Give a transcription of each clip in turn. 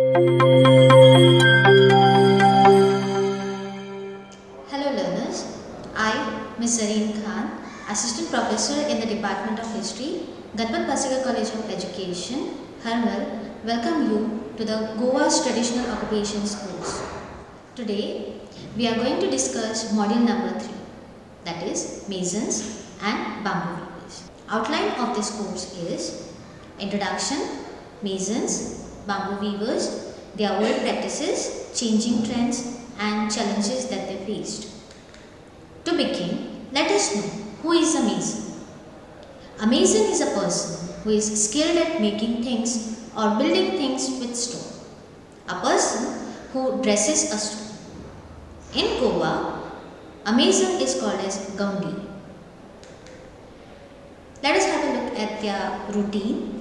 Hello learners, I, Ms. Zareen Khan, Assistant Professor in the Department of History, Ganpat Pasika College of Education, Harmal, welcome you to the Goa's Traditional Occupations course. Today, we are going to discuss module number 3, that is Masons and Bamboo Weavers. Outline of this course is Introduction, Masons, Bamboo Weavers, their old practices, changing trends and challenges that they faced. To begin, let us know who is a mason. A mason is a person who is skilled at making things or building things with stone. A person who dresses a stone. In Goa, a mason is called as Gaundi. Let us have a look at their routine.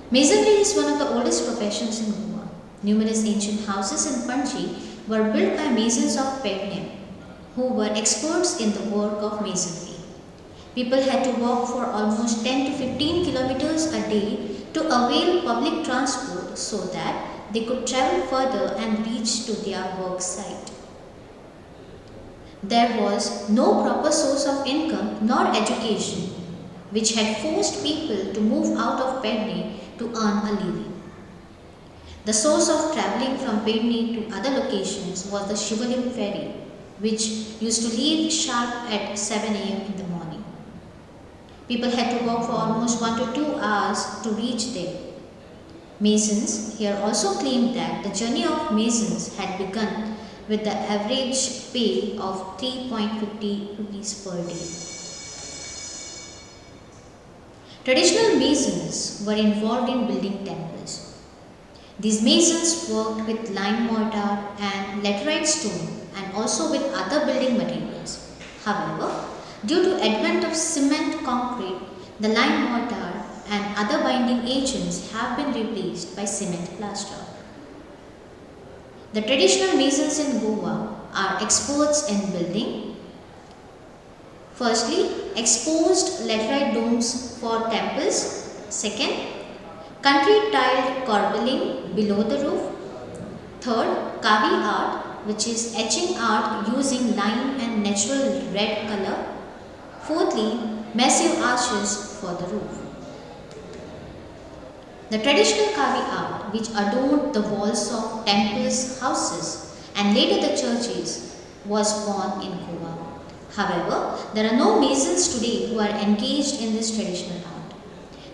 Masonry is one of the oldest professions in Goa. Numerous ancient houses in Panji were built by masons of Pednem, who were experts in the work of masonry. People had to walk for almost 10 to 15 kilometers a day to avail public transport so that they could travel further and reach to their work site. There was no proper source of income nor education, which had forced people to move out of Pedne to earn a living. The source of travelling from Pedne to other locations was the Shivalim ferry, which used to leave sharp at 7 am in the morning. People had to walk for almost 1 to 2 hours to reach there. Masons here also claimed that the journey of masons had begun with the average pay of 3.50 rupees per day. Traditional masons were involved in building temples. These masons worked with lime mortar and laterite stone and also with other building materials. However, due to advent of cement concrete, the lime mortar and other binding agents have been replaced by cement plaster. The traditional masons in Goa are experts in building. Firstly, exposed laterite domes for temples. Second, country tiled corbelling below the roof. Third, kavi art, which is etching art using lime and natural red color. Fourthly, massive arches for the roof. The traditional kavi art, which adorned the walls of temples, houses, and later the churches, was born in Goa. However, there are no masons today who are engaged in this traditional art.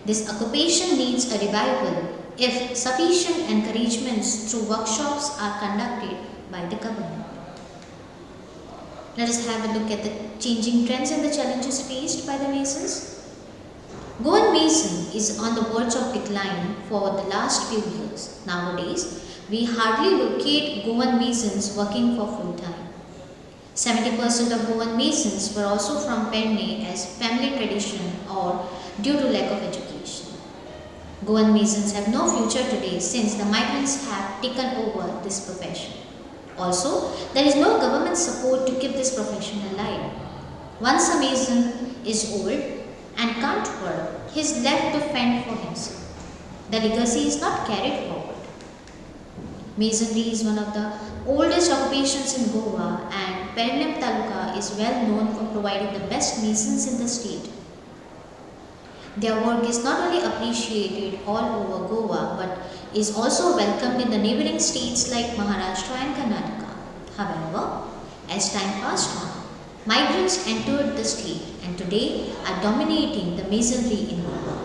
This occupation needs a revival if sufficient encouragements through workshops are conducted by the government. Let us have a look at the changing trends and the challenges faced by the masons. Goan mason is on the verge of decline for the last few years. Nowadays, we hardly locate Goan masons working for full time. 70% of Goan masons were also from Pedne as family tradition or due to lack of education. Goan masons have no future today since the migrants have taken over this profession. Also, there is no government support to keep this profession alive. Once a mason is old and can't work, he is left to fend for himself. The legacy is not carried forward. Masonry is one of the oldest occupations in Goa and Pernem Taluka is well known for providing the best masons in the state. Their work is not only appreciated all over Goa but is also welcomed in the neighbouring states like Maharashtra and Karnataka. However, as time passed on, migrants entered the state and today are dominating the masonry in Goa.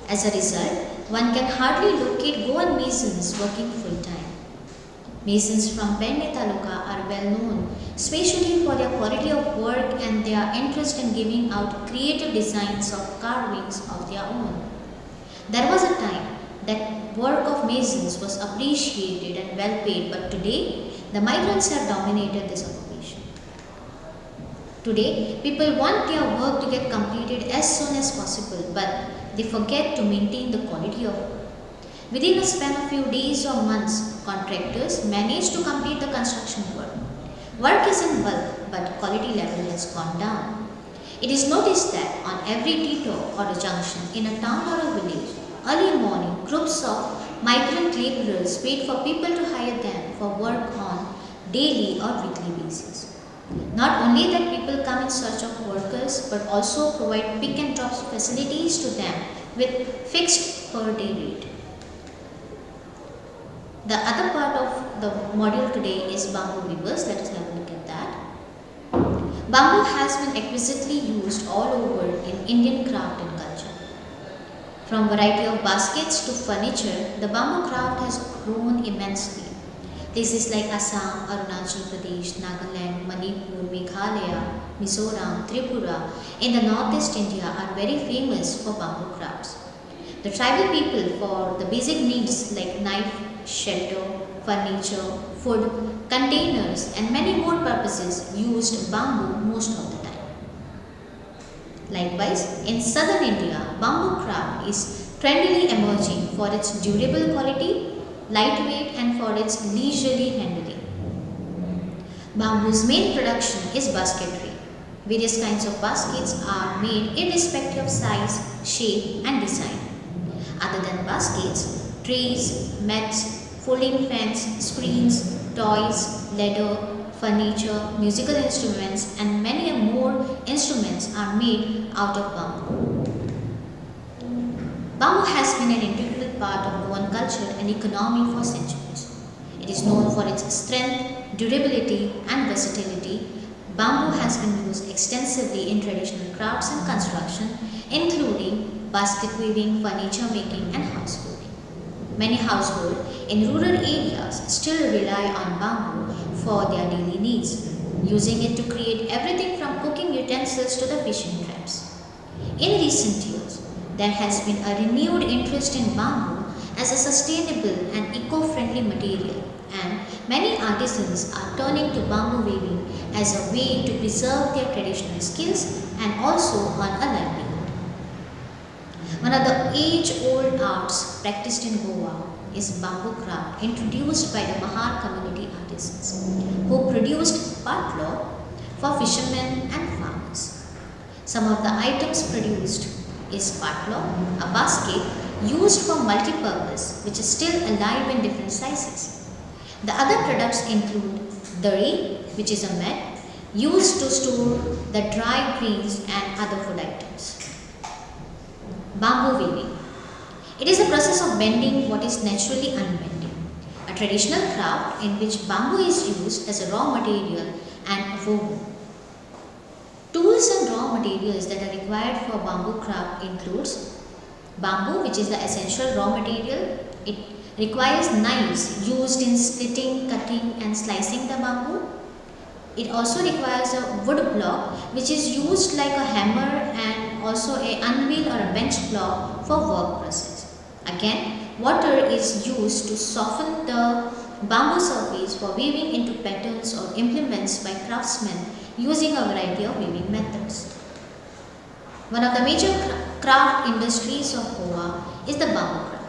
As a result, one can hardly locate Goan masons working full time. Masons from Penne Taluka are well known, especially for their quality of work and their interest in giving out creative designs of carvings of their own. There was a time that work of masons was appreciated and well paid, but today the migrants have dominated this occupation. Today, people want their work to get completed as soon as possible, but they forget to maintain the quality of work. Within a span of few days or months, contractors manage to complete the construction work. Work is in bulk, but quality level has gone down. It is noticed that on every detour or a junction in a town or a village, early morning groups of migrant laborers paid for people to hire them for work on daily or weekly basis. Not only that people come in search of workers but also provide pick and drop facilities to them with fixed per day rate. The other part of the module today is bamboo weavers. Let us have a look at that. Bamboo has been exquisitely used all over in Indian craft and culture. From variety of baskets to furniture, the bamboo craft has grown immensely. Places like Assam, Arunachal Pradesh, Nagaland, Manipur, Meghalaya, Mizoram, Tripura in the northeast India are very famous for bamboo crafts. The tribal people, for the basic needs like knife, shelter, furniture, food, containers and many more purposes used bamboo most of the time. Likewise, in southern India, bamboo craft is trendily emerging for its durable quality, lightweight and for its leisurely handling. Bamboo's main production is basketry. Various kinds of baskets are made irrespective of size, shape and design. Other than baskets, trays, mats, folding fans, screens, toys, leather, furniture, musical instruments and many more instruments are made out of bamboo. Bamboo has been an integral part of Goan culture and economy for centuries. It is known for its strength, durability and versatility. Bamboo has been used extensively in traditional crafts and construction, including basket weaving, furniture making and housebuilding. Many households in rural areas still rely on bamboo for their daily needs, using it to create everything from cooking utensils to the fishing traps. In recent years, there has been a renewed interest in bamboo as a sustainable and eco-friendly material, and many artisans are turning to bamboo weaving as a way to preserve their traditional skills and also earn a livelihood. One of the age-old arts practiced in Goa is bamboo craft, introduced by the Mahar community artisans, who produced patlo for fishermen and farmers. Some of the items produced is patlo, a basket used for multi-purpose which is still alive in different sizes. The other products include dari, which is a mat used to store the dry grains and other food items. Bamboo weaving. It is a process of bending what is naturally unbending, a traditional craft in which bamboo is used as a raw material and woven. Tools and raw materials that are required for bamboo craft includes bamboo, which is the essential raw material. It requires knives used in splitting, cutting and slicing the bamboo. It also requires a wood block which is used like a hammer and also a anvil or a bench block for work process. Again, water is used to soften the bamboo surface for weaving into patterns or implements by craftsmen using a variety of weaving methods. One of the major craft industries of Goa is the bamboo craft.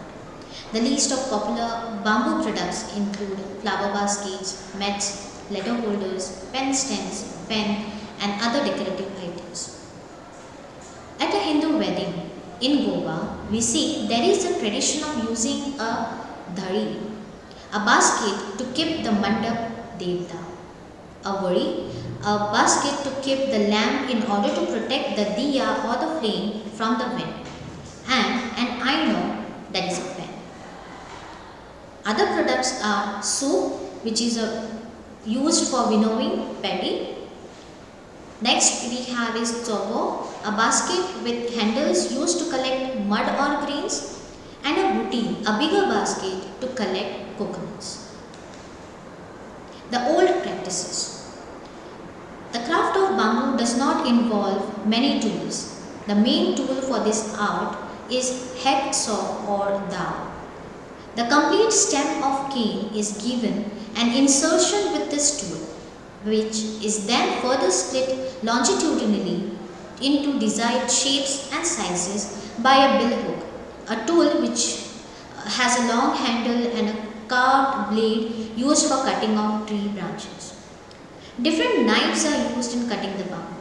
The list of popular bamboo products include flower baskets, mats, letter holders, pen stands, pen and other decorative items. At a Hindu wedding in Goa, we see there is a tradition of using a dhari, a basket to keep the mandap devta, a wari, a basket to keep the lamp in order to protect the diya or the flame from the wind, and an aino, that is a pen. Other products are soup, which is used for winnowing paddy. Next we have is chobo, a basket with handles used to collect mud or grains, and a buti, a bigger basket to collect coconuts. The old practices. The craft of bamboo does not involve many tools. The main tool for this art is hacksaw or dao. The complete stem of cane is given an insertion with this tool, which is then further split longitudinally into desired shapes and sizes by a bill hook, a tool which has a long handle and a carved blade used for cutting off tree branches. Different knives are used in cutting the bamboo.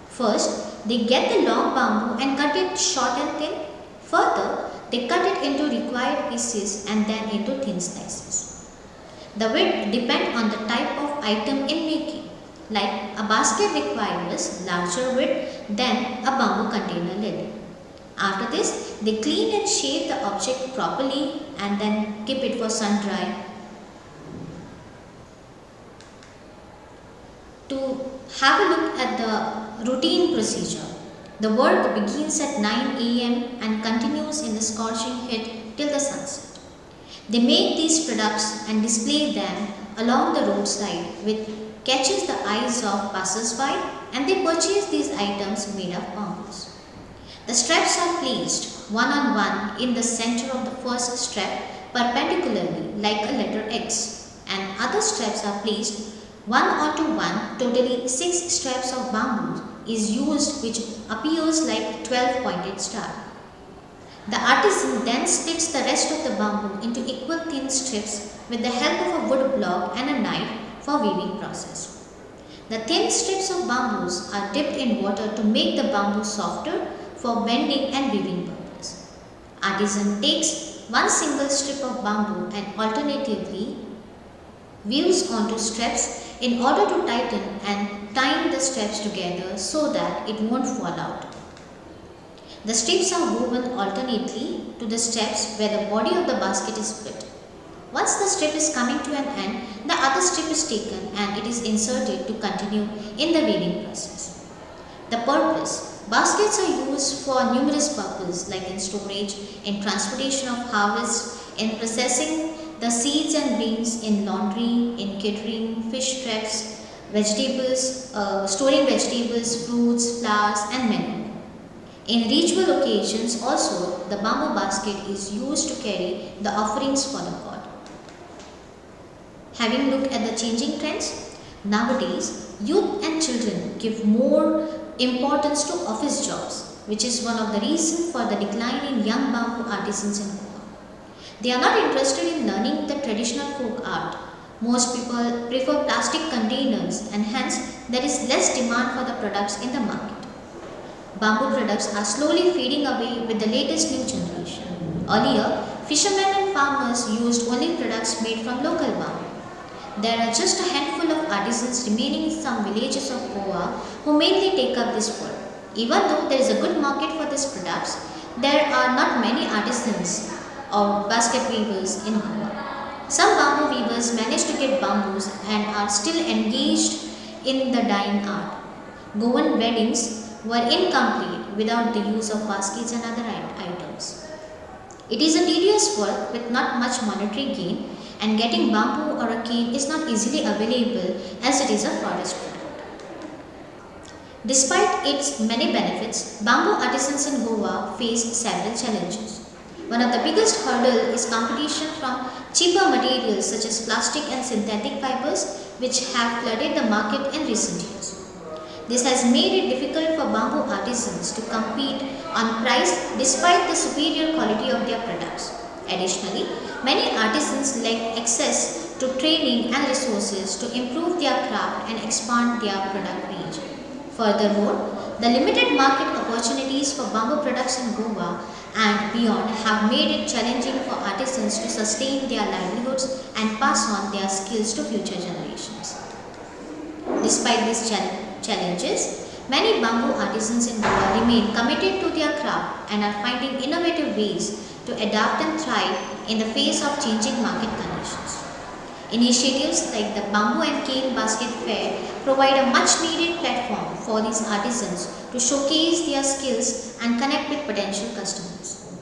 First, they get the long bamboo and cut it short and thin. Further, they cut it into required pieces and then into thin slices. The width depends on the type of item in making. Like a basket requires larger width than a bamboo container lid. After this, they clean and shape the object properly and then keep it for sun dry. To have a look at the routine procedure. The work begins at 9 a.m. and continues in the scorching heat till the sunset. They make these products and display them along the roadside which catches the eyes of passers-by, and they purchase these items made of bamboos. The straps are placed one on one in the center of the first strap perpendicularly like a letter X, and other straps are placed one onto one. Totally 6 straps of bamboo is used, which appears like 12 pointed star. The artisan then splits the rest of the bamboo into equal thin strips with the help of a wood block and a knife for weaving process. The thin strips of bamboos are dipped in water to make the bamboo softer for bending and weaving purpose. Artisan takes one single strip of bamboo and alternatively weaves onto straps in order to tighten and tie the straps together so that it won't fall out. The strips are woven alternately to the straps where the body of the basket is split. Once the strip is coming to an end, the other strip is taken and it is inserted to continue in the weaving process. The purpose. Baskets are used for numerous purposes like in storage, in transportation of harvest, in processing the seeds and grains, in laundry, in catering, fish traps, vegetables, storing vegetables, fruits, flowers and many more. In ritual occasions also, the bamboo basket is used to carry the offerings for the god. Having looked at the changing trends, nowadays youth and children give more importance to office jobs, which is one of the reasons for the decline in young bamboo artisans in Goa. They are not interested in learning the traditional folk art. Most people prefer plastic containers and hence there is less demand for the products in the market. Bamboo products are slowly fading away with the latest new generation. Earlier, fishermen and farmers used only products made from local bamboo. There are just a handful of artisans remaining in some villages of Goa who mainly take up this work. Even though there is a good market for these products, there are not many artisans or basket weavers in Goa. Some bamboo weavers manage to get bamboos and are still engaged in the dyeing art. Goan weddings were incomplete without the use of baskets and other items. It is a tedious work with not much monetary gain, and getting bamboo or a cane is not easily available as it is a forest product. Despite its many benefits, bamboo artisans in Goa face several challenges. One of the biggest hurdles is competition from cheaper materials such as plastic and synthetic fibers, which have flooded the market in recent years. This has made it difficult for bamboo artisans to compete on price despite the superior quality of their products. Additionally, many artisans lack access to training and resources to improve their craft and expand their product range. Furthermore, the limited market opportunities for bamboo products in Goa and beyond have made it challenging for artisans to sustain their livelihoods and pass on their skills to future generations. Despite these challenges, many bamboo artisans in Goa remain committed to their craft and are finding innovative ways to adapt and thrive in the face of changing market conditions. Initiatives like the Bamboo and Cane Basket Fair provide a much needed platform for these artisans to showcase their skills and connect with potential customers.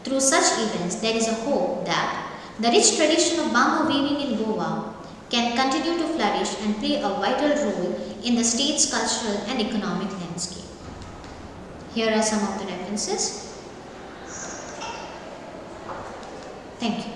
Through such events, there is a hope that the rich tradition of bamboo weaving in Goa can continue to flourish and play a vital role in the state's cultural and economic landscape. Here are some of the references. Thank you.